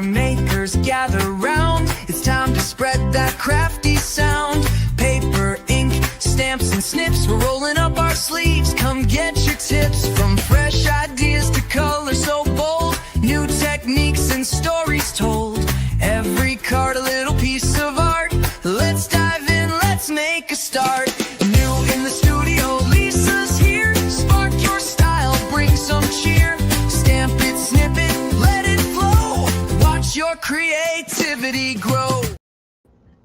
campfire makers gather round. It's time to spread that crafty sound. Paper, ink, stamps and snips, we're rolling up our sleeves. Come get your tips, from fresh ideas to color so bold. New techniques and stories told. Every card a little piece of art. Let's dive in, let's make a start. New in the studio, Lisa's here. Spark your style, bring some cheer. Stamp it, snip it, let it flow. Watch your creativity grow.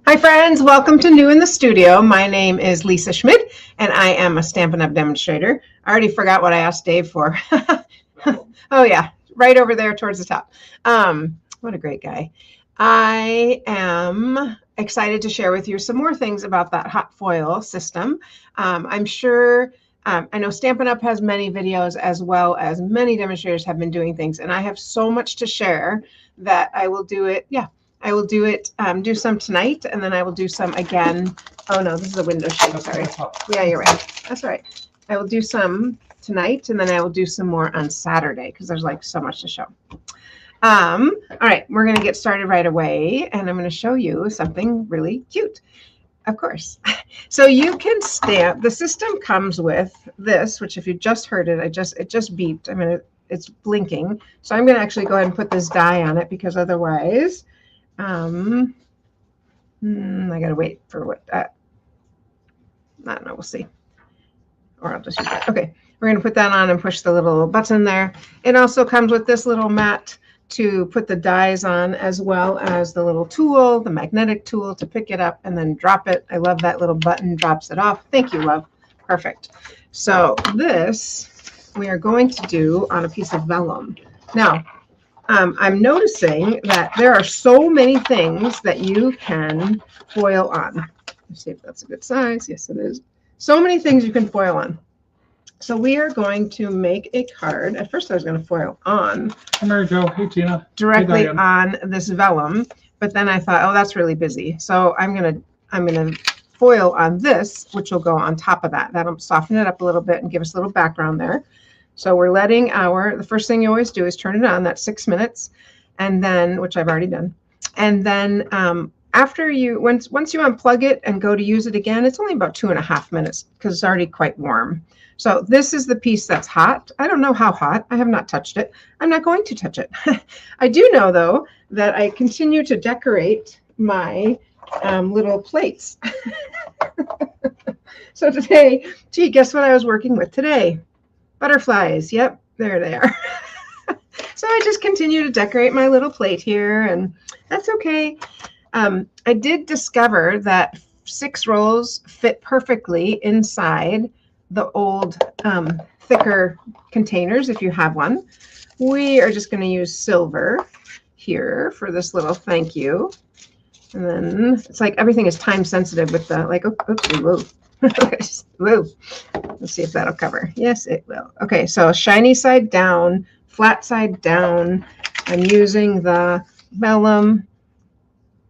Hi friends, welcome to New in the Studio. My name is Lisa Schmidt and I am a Stampin' Up! Demonstrator. I already forgot what I asked Dave for. Oh yeah, right over there towards the top. What a great guy. I am excited to share with you some more things about that hot foil system. I'm sure, I know Stampin' Up! Has many videos as well as many demonstrators have been doing things, and I have so much to share that I will do it. Yeah, I will do it, do some tonight, and then I will do some again. Oh no, this is a window shade, sorry. Yeah, you're right. That's all right. I will do some tonight, and then I will do some more on Saturday because there's like so much to show. All right, we're going to get started right away, and I'm going to show you something really cute, of course. So you can stamp. The system comes with this, which if you just heard it, it just beeped. I mean, it's blinking. So I'm going to actually go ahead and put this die on it because otherwise, I got to wait for what that. I don't know. We'll see. Or I'll just use that. Okay, we're going to put that on and push the little button there. It also comes with this little mat to put the dies on, as well as the little tool, the magnetic tool to pick it up and then drop it. I love that little button, drops it off. Thank you, love. Perfect. So this we are going to do on a piece of vellum. Now, I'm noticing that there are so many things that you can foil on. Let's see if that's a good size. Yes, it is. So many things you can foil on. So we are going to make a card. At first I was going to foil on. Hi, Mary Jo. Hey, Tina. Directly on this vellum, but then I thought, oh, that's really busy. So I'm gonna foil on this, which will go on top of that. That'll soften it up a little bit and give us a little background there. So we're letting the first thing you always do is turn it on. That's 6 minutes, and then, which I've already done. And then after once you unplug it and go to use it again, it's only about 2.5 minutes because it's already quite warm. So this is the piece that's hot. I don't know how hot. I have not touched it. I'm not going to touch it. I do know, though, that I continue to decorate my little plates. So today, gee, guess what I was working with today? Butterflies. Yep, there they are. So I just continue to decorate my little plate here, and that's okay. I did discover that 6 rolls fit perfectly inside the old thicker containers if you have one. We are just going to use silver here for this little thank you. And then it's like everything is time sensitive with the like, oops, whoa. Whoa. Let's see if that'll cover. Yes, it will. Okay, so shiny side down, flat side down. I'm using the vellum.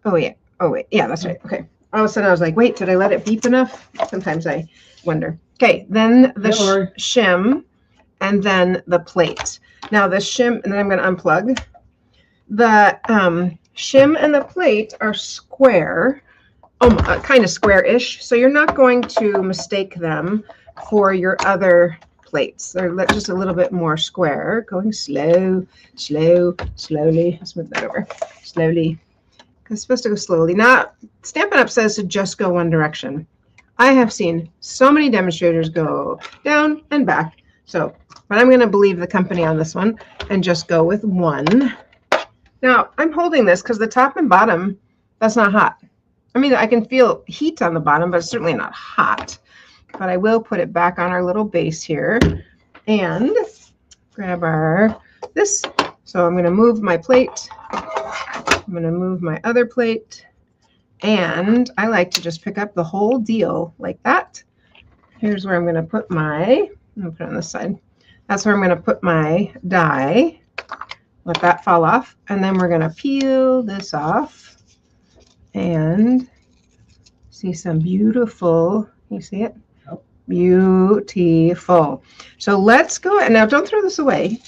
Oh yeah. Oh wait. Yeah, that's right. Okay. All of a sudden I was like, wait, did I let it beep enough? Sometimes I wonder. Okay, then the shim, and then the plate. Now the shim, and then I'm going to unplug. The shim and the plate are square, kind of square-ish, so you're not going to mistake them for your other plates. They're just a little bit more square, going slowly. Let's move that over. Slowly. It's supposed to go slowly. Now, Stampin' Up! Says to just go one direction. I have seen so many demonstrators go down and back. So, but I'm going to believe the company on this one and just go with one. Now, I'm holding this because the top and bottom, that's not hot. I mean, I can feel heat on the bottom, but it's certainly not hot. But I will put it back on our little base here and grab this. So I'm going to move my plate. I'm going to move my other plate. And I like to just pick up the whole deal like that. Here's where I'm going to put I'm going to put it on this side. That's where I'm going to put my die. Let that fall off. And then we're going to peel this off and see some beautiful, you see it? Beautiful. So let's go, and now don't throw this away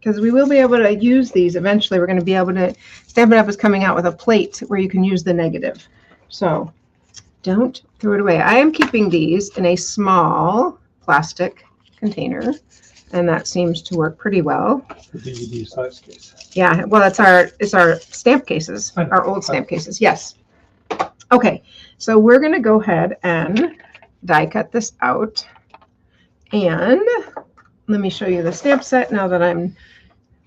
because we will be able to use these eventually. We're going to be able to, Stampin' Up! Is coming out with a plate where you can use the negative. So don't throw it away. I am keeping these in a small plastic container, and that seems to work pretty well. The DVD size case. Yeah, well, it's our stamp cases, our old stamp cases. Yes. Okay, so we're going to go ahead and die cut this out. And let me show you the stamp set now that I'm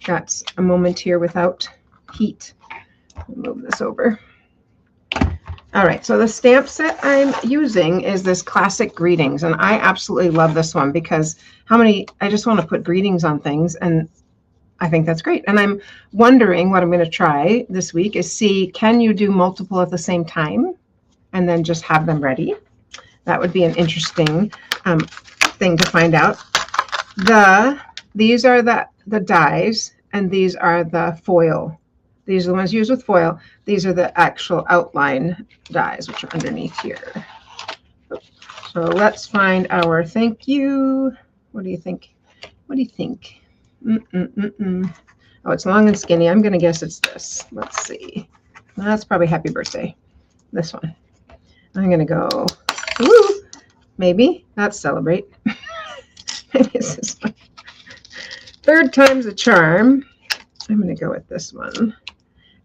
got a moment here without heat. Move this over. All right, so the stamp set I'm using is this Classic Greetings, and I absolutely love this one because I just want to put greetings on things, and I think that's great. And I'm wondering what I'm going to try this week is see, can you do multiple at the same time and then just have them ready? That would be an interesting thing to find out. These are the dies, and these are the foil. These are the ones used with foil. These are the actual outline dies, which are underneath here. So let's find our thank you. What do you think? What do you think? Oh, it's long and skinny. I'm going to guess it's this. Let's see. That's probably happy birthday. This one. I'm going to go, woo, maybe. That's celebrate. Maybe it's this one. Third time's a charm. I'm going to go with this one.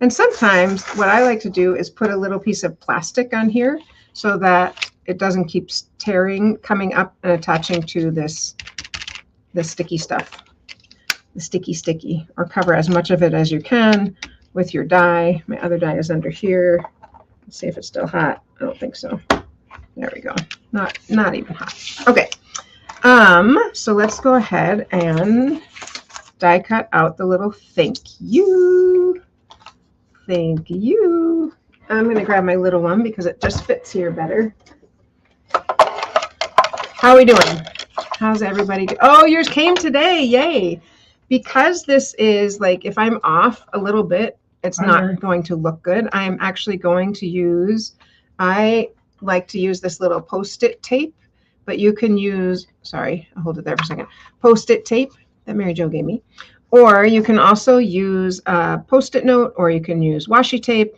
And sometimes what I like to do is put a little piece of plastic on here so that it doesn't keep tearing, coming up and attaching to this sticky stuff. The sticky, or cover as much of it as you can with your die. My other die is under here. Let's see if it's still hot. I don't think so. There we go. Not even hot. Okay. So let's go ahead and die cut out the little thank you. Thank you. I'm going to grab my little one because it just fits here better. How are we doing? How's everybody doing? Oh, yours came today. Yay. Because this is like, if I'm off a little bit, it's not going to look good. I am actually going to use, I like to use this little Post-it tape, but you can use, sorry, I'll hold it there for a second. Post-it tape that Mary Jo gave me. Or you can also use a Post-it note, or you can use washi tape,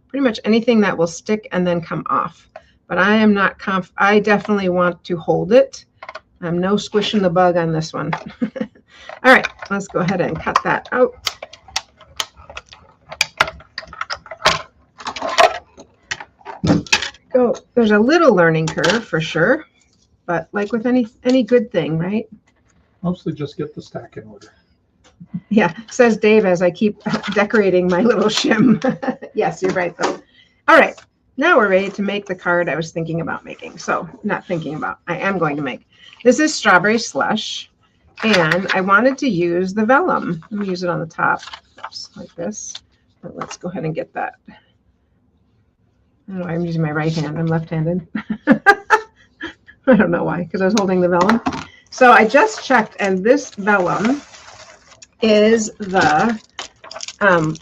pretty much anything that will stick and then come off. But I am not I definitely want to hold it. I'm no squishing the bug on this one. All right, let's go ahead and cut that out. Go. There's a little learning curve for sure, but like with any good thing, right? Mostly just get the stack in order. Yeah, says Dave as I keep decorating my little shim. Yes, you're right though. All right, now we're ready to make the card I was thinking about making. So not thinking about, I am going to make. This is Strawberry Slush, and I wanted to use the vellum. Let me use it on the top, oops, like this. But let's go ahead and get that. I don't know, I'm using my right hand. I'm left-handed. I don't know why, because I was holding the vellum. So I just checked, and this vellum is the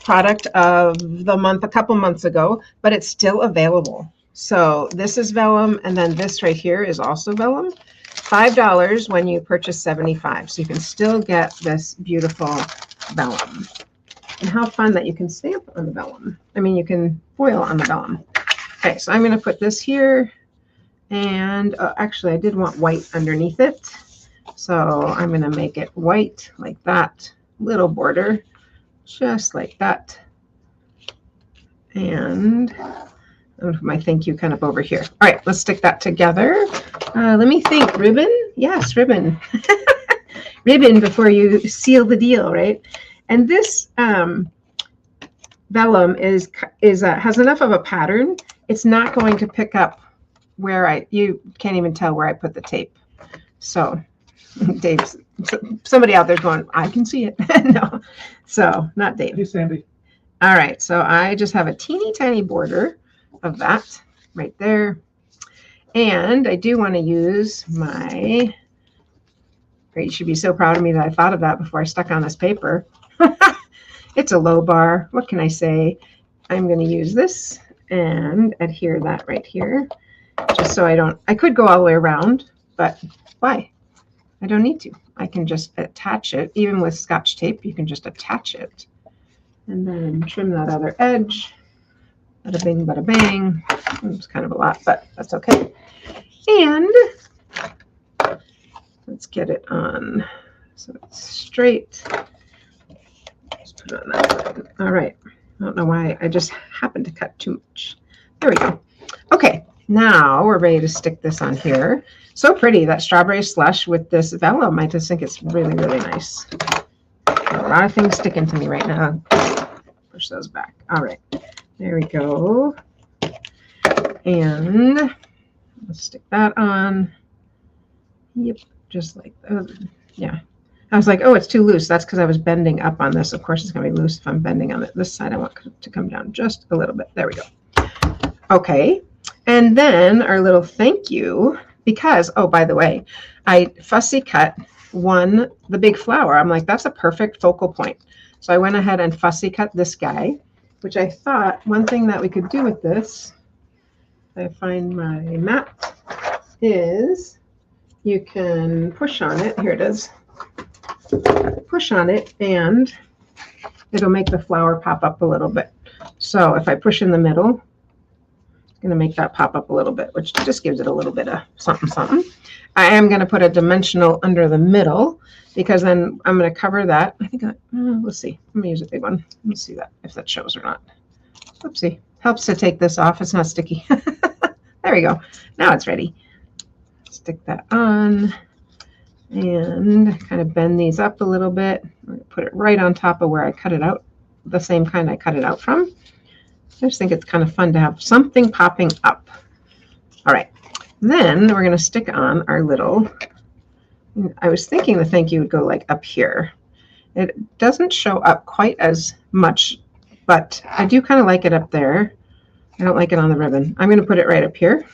product of the month a couple months ago, but it's still available. So this is vellum, and then this right here is also vellum. $5 when you purchase 75. So you can still get this beautiful vellum. And how fun that you can stamp on the vellum. I mean, you can foil on the vellum. Okay, so I'm going to put this here. And actually, I did want white underneath it. So I'm going to make it white like that. Little border, just like that. And I'm going to put my thank you kind of over here. All right, let's stick that together. Let me think. Ribbon? Yes, ribbon. Ribbon before you seal the deal, right? And this vellum has enough of a pattern. It's not going to pick up where you can't even tell where I put the tape. So Dave's, somebody out there going, I can see it. No, so not Dave. Hey, Sandy. All right, so I just have a teeny tiny border of that right there. And I do want to use my, you should be so proud of me that I thought of that before I stuck on this paper. It's a low bar. What can I say? I'm going to use this and adhere that right here, just so I could go all the way around, but why? I don't need to. I can just attach it. Even with Scotch tape, you can just attach it. And then trim that other edge. Bada bing, bada bang. It's kind of a lot, but that's okay. And let's get it on so it's straight. Just put it on that side. All right. I don't know why. I just happened to cut too much. There we go. Okay. Now we're ready to stick this on here. So pretty, that strawberry slush with this vellum. I just think it's really, really nice. A lot of things sticking to me right now. Push those back. All right. There we go. And let's stick that on. Yep, just like that. Yeah. I was like, oh, it's too loose. That's because I was bending up on this. Of course, it's going to be loose if I'm bending on it. This side, I want it to come down just a little bit. There we go. Okay. And then our little thank you, because, oh, by the way, I fussy cut the big flower. I'm like, that's a perfect focal point. So I went ahead and fussy cut this guy, which I thought one thing that we could do with this, I find my mat, is you can push on it. Here it is. Push on it and it'll make the flower pop up a little bit. So if I push in the middle, it's going to make that pop up a little bit, which just gives it a little bit of something, something. I am going to put a dimensional under the middle because then I'm going to cover that. I think, let's see. I'm going to use a big one. Let's see that if that shows or not. Oopsie. Helps to take this off. It's not sticky. There we go. Now it's ready. Stick that on and kind of bend these up a little bit. I'm going to put it right on top of where I cut it out, the same kind I cut it out from. I just think it's kind of fun to have something popping up. All right. Then we're going to stick on our little, I was thinking the thank you would go like up here. It doesn't show up quite as much, but I do kind of like it up there. I don't like it on the ribbon. I'm going to put it right up here,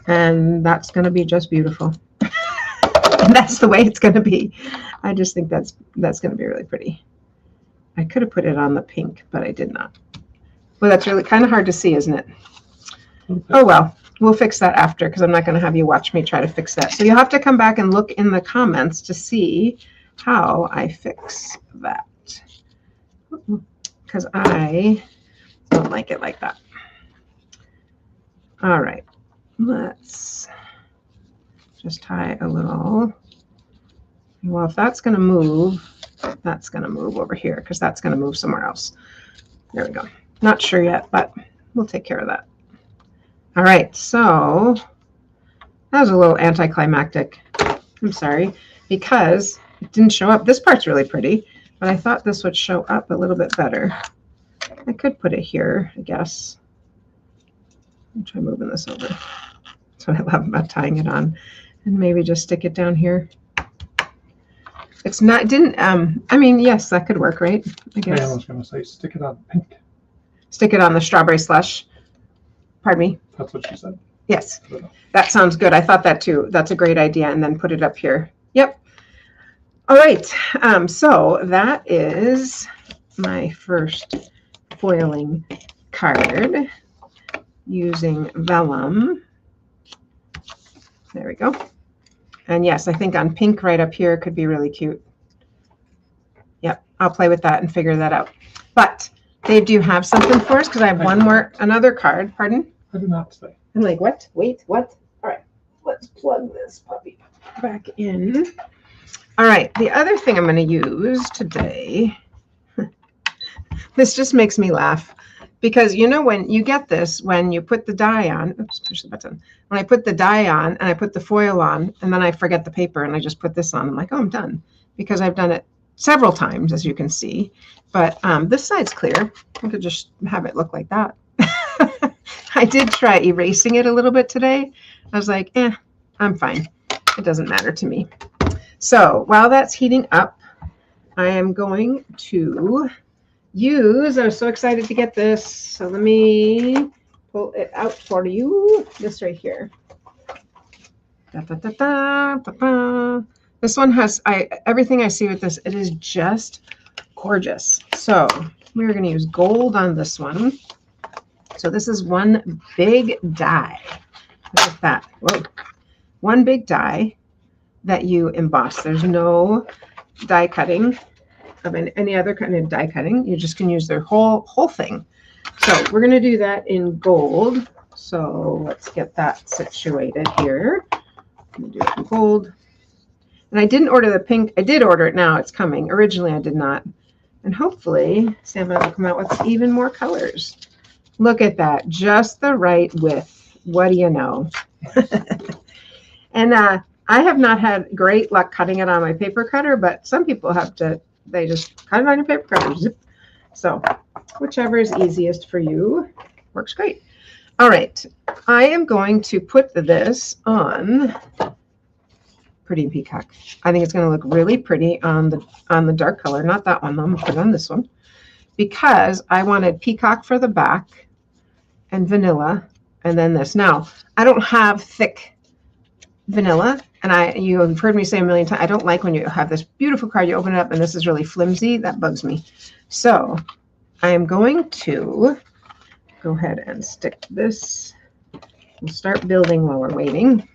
and that's going to be just beautiful. And that's the way it's going to be. I just think that's going to be really pretty. I could have put it on the pink, but I did not. Well, that's really kind of hard to see, isn't it? Okay. Oh, well, we'll fix that after because I'm not going to have you watch me try to fix that. So you'll have to come back and look in the comments to see how I fix that, because I don't like it like that. All right, let's just tie a little. Well, if that's going to move, that's going to move over here because that's going to move somewhere else. There we go. Not sure yet, but we'll take care of that. All right, so that was a little anticlimactic. I'm sorry, because it didn't show up. This part's really pretty, but I thought this would show up a little bit better. I could put it here, I guess. I'll try moving this over. That's what I love about tying it on. And maybe just stick it down here. It's not, I mean, yes, that could work, right? I guess. I was going to say, stick it on pink. Stick it on the strawberry slush. Pardon me? That's what she said. Yes, that sounds good. I thought that too. That's a great idea. And then put it up here. Yep. All right. So that is my first foiling card using vellum. There we go. And yes, I think on pink right up here could be really cute. Yep, I'll play with that and figure that out. But Dave, do you have something for us? Because I have another card. Pardon? I do not say. I'm like, what? Wait, what? All right, let's plug this puppy back in. All right, the other thing I'm going to use today, this just makes me laugh. Because you know when you get this, when you put the die on, oops, push the button. When I put the die on and I put the foil on and then I forget the paper and I just put this on, I'm like, oh, I'm done. Because I've done it several times, as you can see. But this side's clear. I could just have it look like that. I did try erasing it a little bit today. I was like, I'm fine. It doesn't matter to me. So while that's heating up, I am going to I was so excited to get this. So let me pull it out for you. This right here. This one has everything I see with this. It is just gorgeous. So we're going to use gold on this one. So this is one big die. Look at that. Whoa. One big die. that you emboss. There's no die cutting of any other kind of die cutting. You just can use their whole thing. So we're going to do that in gold. So let's get that situated here. I'm going to do it in gold. And I didn't order the pink. I did order it now. It's coming. Originally, I did not. And hopefully, Sandvine will come out with even more colors. Look at that. Just the right width. What do you know? And I have not had great luck cutting it on my paper cutter, but some people have to, they just cut it on your paper cutter. Zip. So whichever is easiest for you works great. All right. I am going to put this on Pretty Peacock. I think it's going to look really pretty on the dark color. Not that one. I'm going to put it on this one because I wanted peacock for the back and vanilla, and then this. Now, I don't have thick vanilla, and you have heard me say a million times, I don't like when you have this beautiful card, you open it up, and this is really flimsy. That bugs me. So I am going to go ahead and stick this. We'll start building while we're waiting.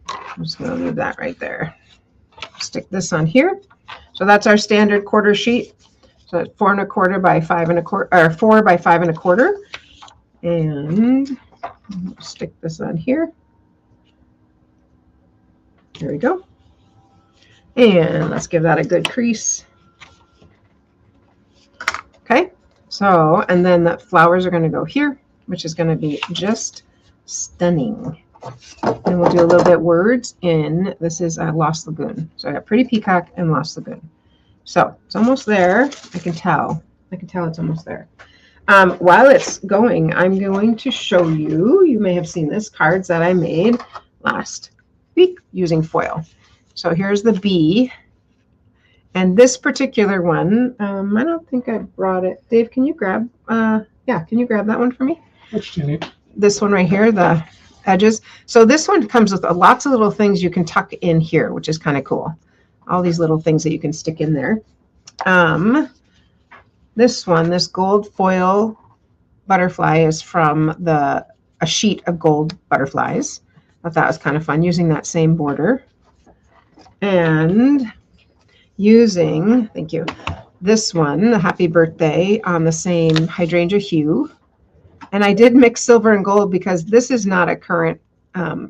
I'm just going to leave that right there. Stick this on here. So that's our standard quarter sheet. So it's 4 1/4 by 5 1/4, or 4 by 5 1/4. And stick this on here. There we go. And let's give that a good crease. Okay. So, and then the flowers are going to go here, which is going to be just stunning. And we'll do a little bit words in, this is Lost Lagoon. So I got Pretty Peacock and Lost Lagoon. So it's almost there. I can tell it's almost there. While it's going, I'm going to show you, you may have seen this, cards that I made last week using foil. So here's the bee. And this particular one, I don't think I brought it. Dave, can you grab, can you grab that one for me? Which do you need? This one right here, the edges. So this one comes with lots of little things you can tuck in here, which is kind of cool. All these little things that you can stick in there. This one, this gold foil butterfly is from a sheet of gold butterflies. I thought that was kind of fun using that same border. And using, thank you, this one, the Happy Birthday, on the same hydrangea hue. And I did mix silver and gold because this is not a current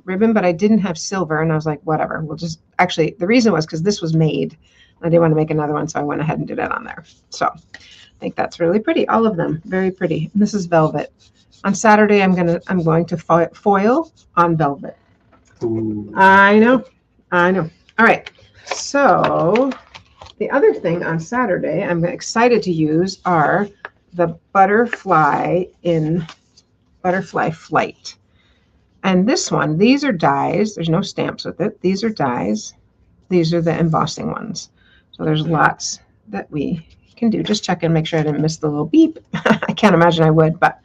ribbon, but I didn't have silver. And I was like, whatever, we'll just, actually, the reason was because this was made. I didn't want to make another one, so I went ahead and did it on there. So I think that's really pretty. All of them, very pretty. And this is velvet. On Saturday, I'm going to foil on velvet. Ooh. I know. All right. So the other thing on Saturday I'm excited to use are the butterfly in Butterfly Flight. And this one, these are dies. There's no stamps with it. These are dies. These are the embossing ones. So there's lots that we can do. Just check and make sure I didn't miss the little beep. I can't imagine I would, but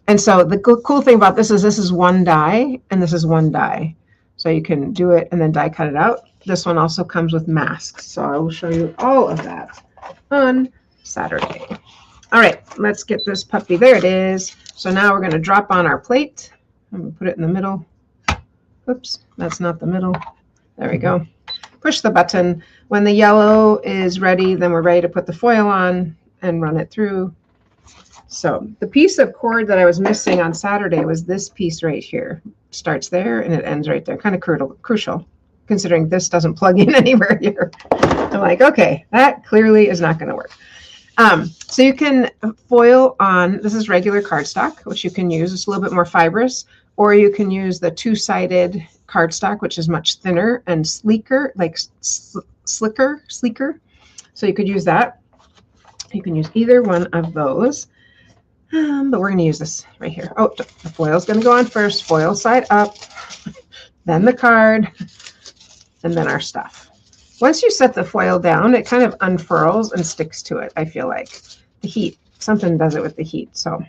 and so the cool thing about this is one die and this is one die. So you can do it and then die cut it out. This one also comes with masks. So I will show you all of that on Saturday. All right, let's get this puppy. There it is. So now we're going to drop on our plate. I'm going to put it in the middle. Oops, that's not the middle. There we go. Push the button. When the yellow is ready, then we're ready to put the foil on and run it through. So the piece of cord that I was missing on Saturday was this piece right here. Starts there and it ends right there. Kind of crucial, considering this doesn't plug in anywhere here. I'm like, okay, that clearly is not going to work. So you can foil on, this is regular cardstock, which you can use. It's a little bit more fibrous, or you can use the two-sided cardstock, which is much thinner and sleeker, like sleeker. So you could use that. You can use either one of those. But we're going to use this right here. Oh, the foil is going to go on first. Foil side up, then the card, and then our stuff. Once you set the foil down, it kind of unfurls and sticks to it, I feel like. The heat, something does it with the heat. So,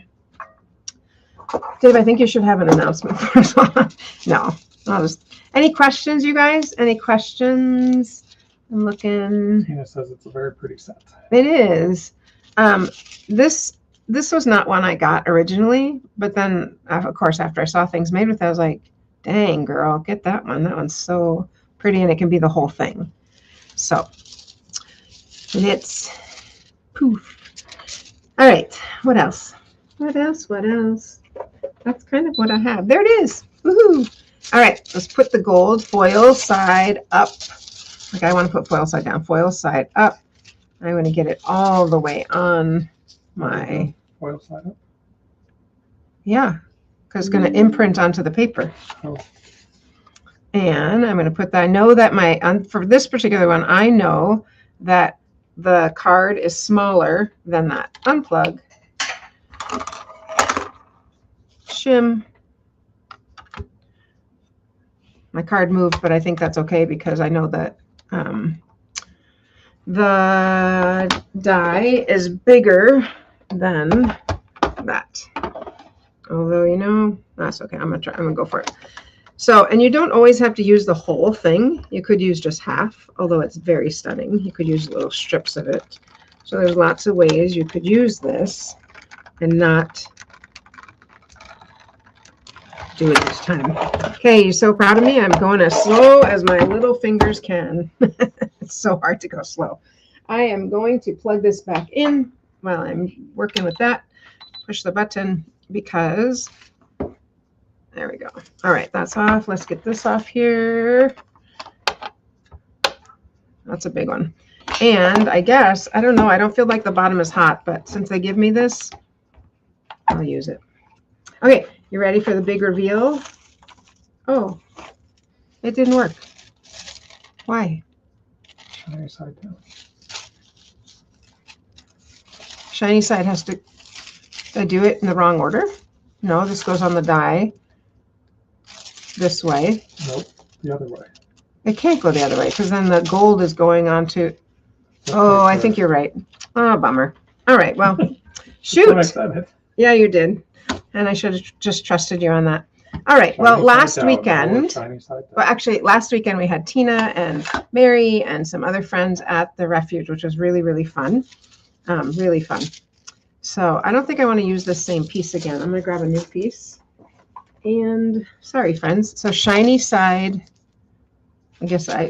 Dave, I think you should have an announcement for us. No, I'll just, any questions, you guys? Any questions? I'm looking. Tina says it's a very pretty set. It is. This was not one I got originally, but then, of course, after I saw things made with it, I was like, Dang, girl, get that one. That one's so pretty, and it can be the whole thing. So it's poof. All right, what else? What else? What else? That's kind of what I have. There it is. Woohoo! All right, let's put the gold foil side up. Like I want to put foil side down, foil side up. I want to get it all the way on my, Foil side up. yeah, because it's going to imprint onto the paper. Oh. And I'm going to put that, I know that for this particular one, I know that the card is smaller than that. Unplug. Shim. My card moved, but I think that's okay because I know that the die is bigger than that. Although, you know, that's okay. I'm gonna go for it. So, and you don't always have to use the whole thing. You could use just half, although it's very stunning. You could use little strips of it. So there's lots of ways you could use this and not do it this time. Okay, you're so proud of me. I'm going as slow as my little fingers can. It's so hard to go slow. I am going to plug this back in while I'm working with that. Push the button because there we go. All right, that's off. Let's get this off here. That's a big one. And I guess, I don't know, I don't feel like the bottom is hot, but since they give me this, I'll use it. Okay, you ready for the big reveal? Oh, it didn't work. Why? Shiny side down. Shiny side has to, did I do it in the wrong order? No, this goes on the die this way. Nope, the other way. It can't go the other way because then the gold is going on to, oh, I think you're right. Oh, bummer. All right, well, shoot. I said it. Yeah, you did. And I should have just trusted you on that. All right, well, Shiny last side down, weekend, shiny side down. well, actually, last weekend we had Tina and Mary and some other friends at the refuge, which was really, really fun. Really fun. So I don't think I want to use this same piece again. I'm going to grab a new piece. And sorry, friends. So shiny side. I guess I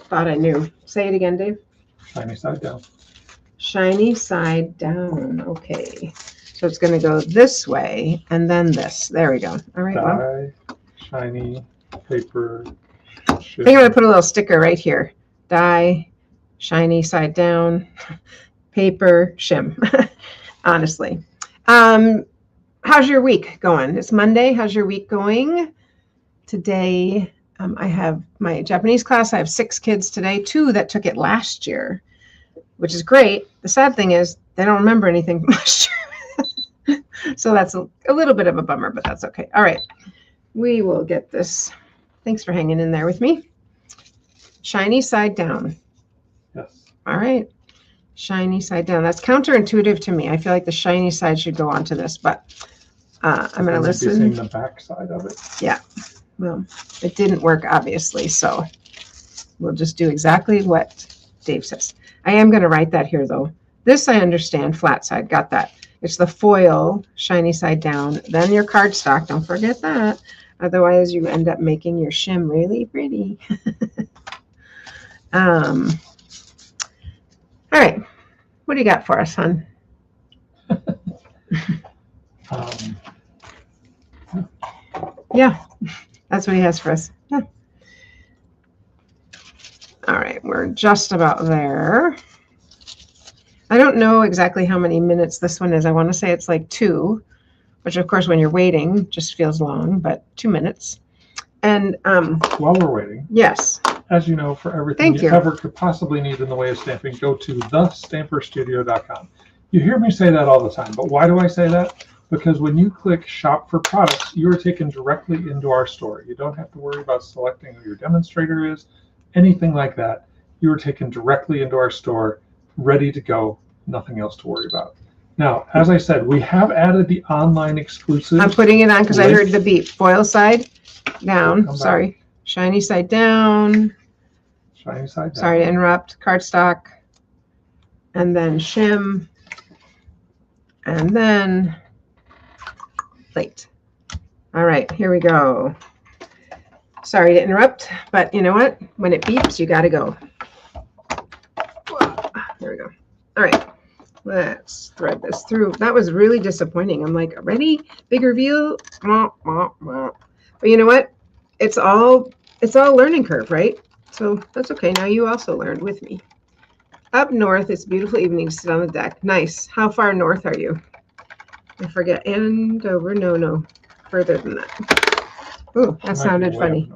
thought I knew. Say it again, Dave. Shiny side down. Shiny side down. Okay. So it's going to go this way and then this. There we go. All right. Well, Die, shiny, paper. I think I'm going to put a little sticker right here. Die, shiny side down, paper, shim. Honestly. How's your week going? It's Monday. How's your week going? Today, I have my Japanese class. I have 6 kids today, 2 that took it last year, which is great. The sad thing is they don't remember anything from last year. So that's a little bit of a bummer, but that's okay. All right. We will get this. Thanks for hanging in there with me. Shiny side down. Yes. All right. Shiny side down. That's counterintuitive to me. I feel like the shiny side should go onto this, but I'm going to listen. Seeing the back side of it. Yeah. Well, it didn't work, obviously, so we'll just do exactly what Dave says. I am going to write that here, though. This I understand, flat side. Got that. It's the foil, shiny side down. Then your cardstock. Don't forget that. Otherwise, you end up making your shim really pretty. All right. What do you got for us, hon? Yeah, that's what he has for us. Yeah. All right, we're just about there. I don't know exactly how many minutes this one is. I want to say it's like 2, which of course when you're waiting just feels long, but 2 minutes. And while we're waiting, yes, as you know, for everything Thank you you. ever could possibly need in the way of stamping, go to thestamperstudio.com. You hear me say that all the time, but why do I say that? Because when you click shop for products, you are taken directly into our store. You don't have to worry about selecting who your demonstrator is, anything like that. You are taken directly into our store, ready to go, nothing else to worry about. Now, as I said, we have added the online exclusive. I'm putting it on because I with- heard the beep. Foil side down. Come back. Sorry. Shiny side down. Shiny side down. Sorry to interrupt. Cardstock. And then shim. And then plate. All right, here we go. Sorry to interrupt, but you know what? When it beeps, you got to go. There we go. All right. Let's thread this through. That was really disappointing. I'm like, ready? Big reveal? But you know what? It's all learning curve, right? So that's okay. Now you also learned with me. Up north, it's a beautiful evening to sit on the deck. Nice. How far north are you? I forget. Andover? No. Further than that. Ooh, that sounded funny.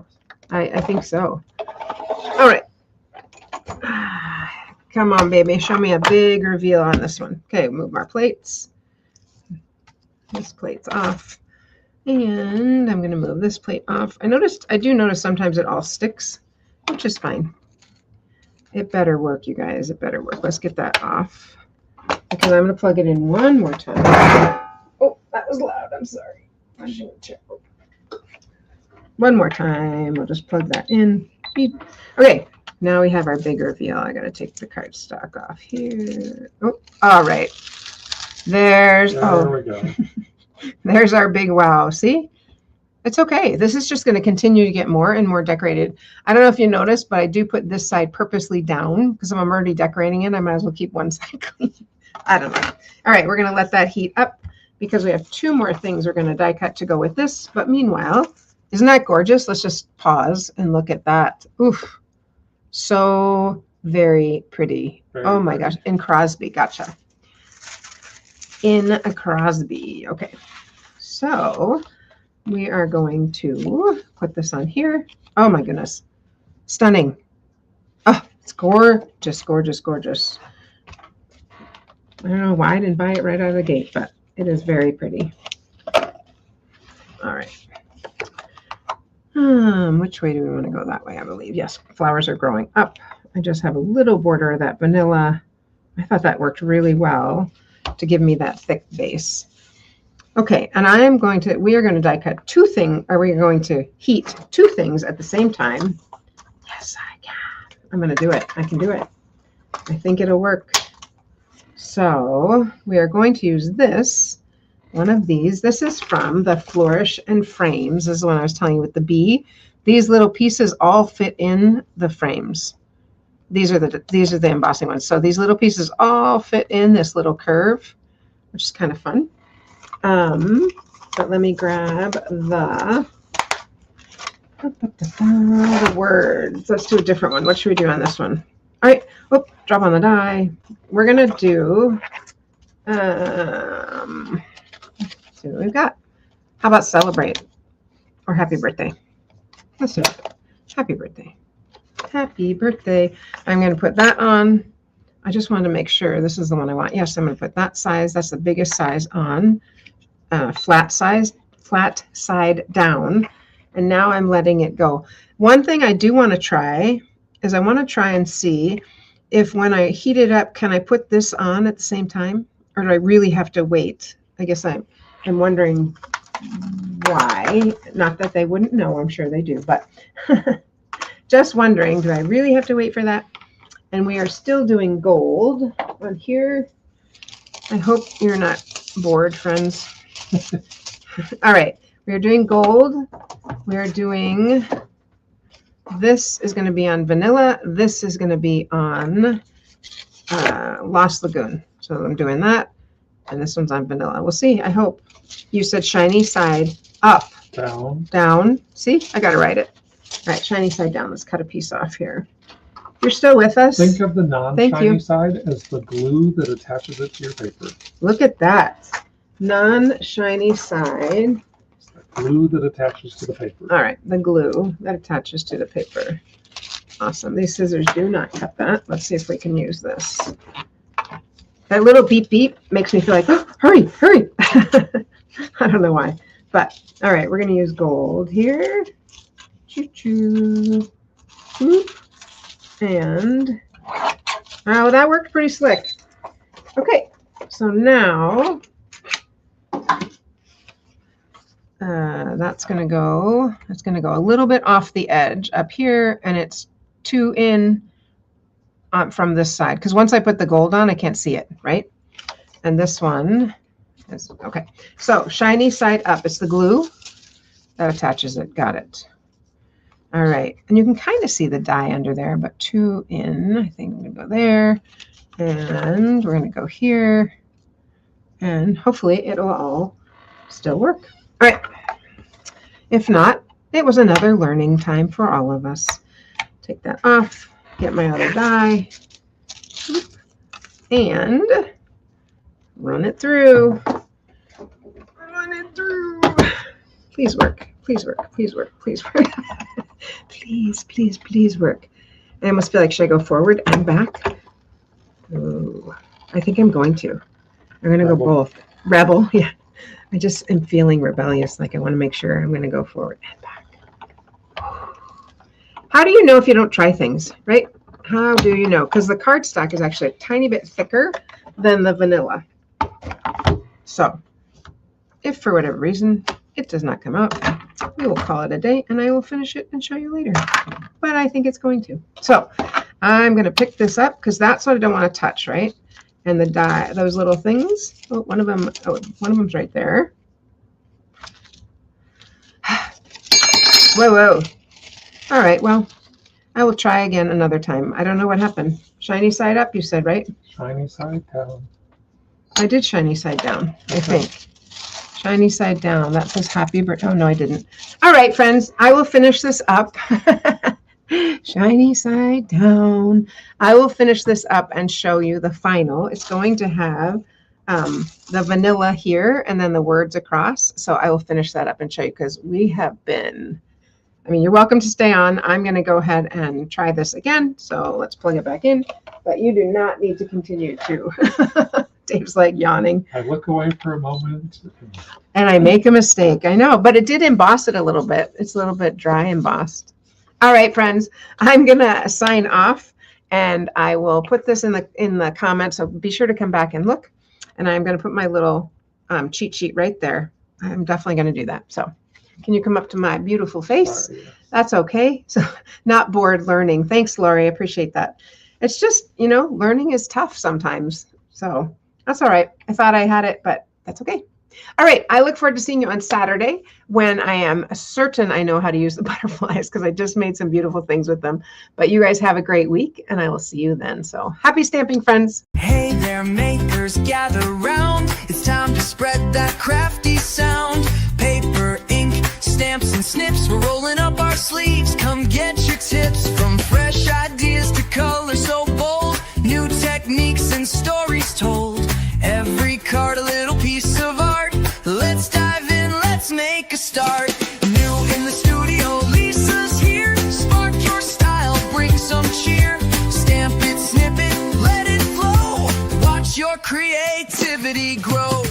I think so. All right. Come on, baby. Show me a big reveal on this one. Okay, move our plates. This plate's off. And I'm going to move this plate off. I do notice sometimes it all sticks, which is fine. It better work, you guys. It better work. Let's get that off. Because I'm going to plug it in one more time. Oh, that was loud. I'm sorry. One more time. We'll just plug that in. Okay. Now we have our big reveal. I got to take the cardstock off here. Oh, all right. There we go. There's our big wow. See? It's okay. This is just going to continue to get more and more decorated. I don't know if you noticed, but I do put this side purposely down because I'm already decorating it. I might as well keep one side clean. I don't know. All right, we're going to let that heat up because we have 2 more things we're going to die cut to go with this. But meanwhile, isn't that gorgeous? Let's just pause and look at that. Oof. So very pretty. Oh my gosh. In Crosby. Gotcha. In a Crosby. Okay. So we are going to put this on here. Oh my goodness. Stunning. Oh, it's gorgeous, gorgeous, gorgeous. I don't know why I didn't buy it right out of the gate, but it is very pretty. All right. Which way do we want to go? That way, I believe. Yes, flowers are growing up. I just have a little border of that vanilla. I thought that worked really well to give me that thick base. Okay, and we are going to die cut 2 things, or we are going to heat 2 things at the same time. Yes, I can. I'm going to do it. I can do it. I think it'll work. So we are going to use this. One of these. This is from the Flourish and Frames. This is the one I was telling you with the bee. These little pieces all fit in the frames. These are the embossing ones. So these little pieces all fit in this little curve, which is kind of fun. But let me grab the words. Let's do a different one. What should we do on this one? All right. Oh, drop on the die. We're gonna do. See what we've got. How about celebrate or happy birthday? Let's do it. Happy birthday. Happy birthday. I'm going to put that on. I just wanted to make sure this is the one I want. Yes, I'm going to put that size. That's the biggest size on. Flat side down. And now I'm letting it go. One thing I do want to try is I want to try and see if when I heat it up, can I put this on at the same time? Or do I really have to wait? I guess I'm wondering why. Not that they wouldn't know, I'm sure they do, but just wondering, do I really have to wait for that? And we are still doing gold on here. I hope you're not bored, friends. All right, we are doing gold. We are doing, this is going to be on vanilla. This is going to be on Lost Lagoon. So I'm doing that. And this one's on vanilla. We'll see. I hope. You said shiny side up. Down. See? I got to write it. All right, shiny side down. Let's cut a piece off here. You're still with us? Think of the non-shiny side as the glue that attaches it to your paper. Look at that. Non-shiny side. It's the glue that attaches to the paper. All right, the glue that attaches to the paper. Awesome. These scissors do not cut that. Let's see if we can use this. That little beep beep makes me feel like, oh, hurry, hurry. I don't know why. But, all right, we're going to use gold here. Choo-choo. And, oh, that worked pretty slick. Okay, so now that's going to go a little bit off the edge up here, and it's 2 in from this side. Because once I put the gold on, I can't see it, right? And this one is, okay. So shiny side up. It's the glue that attaches it. Got it. All right, and you can kind of see the die under there, but 2 in. I think I'm going to go there, and we're going to go here, and hopefully it'll all still work. All right. If not, it was another learning time for all of us. Take that off, get my other die, and run it through. Run it through. Please work. Please work. Please work. Please work. Please, please, please work. I almost feel like, should I go forward and back? Ooh, I think I'm going to. I'm going to go both. Rebel, yeah. I just am feeling rebellious. Like I want to make sure I'm going to go forward and back. How do you know if you don't try things, right? How do you know? Because the cardstock is actually a tiny bit thicker than the vanilla. So if for whatever reason it does not come out, we will call it a day and I will finish it and show you later. But I think it's going to. So I'm going to pick this up because that's what I don't want to touch, right? And the die, those little things. Oh, one of them's right there. Whoa, whoa. All right, well, I will try again another time. I don't know what happened. Shiny side up, you said, right? Shiny side down. I did shiny side down, I think. Shiny side down. That says happy birthday. Oh, no, I didn't. All right, friends, I will finish this up. Shiny side down. I will finish this up and show you the final. It's going to have the vanilla here and then the words across. So I will finish that up and show you because we have been, I mean, you're welcome to stay on. I'm going to go ahead and try this again. So let's plug it back in. But you do not need to continue to. Dave's like yawning. I look away for a moment. And I make a mistake. I know, but it did emboss it a little bit. It's a little bit dry embossed. All right, friends, I'm going to sign off and I will put this in the comments. So be sure to come back and look. And I'm going to put my little cheat sheet right there. I'm definitely going to do that. So can you come up to my beautiful face? Sorry. That's okay. So not bored learning. Thanks, Lori. I appreciate that. It's just, you know, learning is tough sometimes. So that's all right. I thought I had it, but that's okay. All right. I look forward to seeing you on Saturday when I am certain I know how to use the butterflies because I just made some beautiful things with them. But you guys have a great week and I will see you then. So happy stamping, friends. Hey there, makers, gather round. It's time to spread that crafty sound. Paper, ink, stamps, and snips. We're rolling up our sleeves. Come get your tips from fresh ideas to color so bold. New techniques and stories told. Every card a little piece of art. Let's dive in, let's make a start. New in the studio, Lisa's here. Spark your style, bring some cheer. Stamp it, snip it, let it flow. Watch your creativity grow.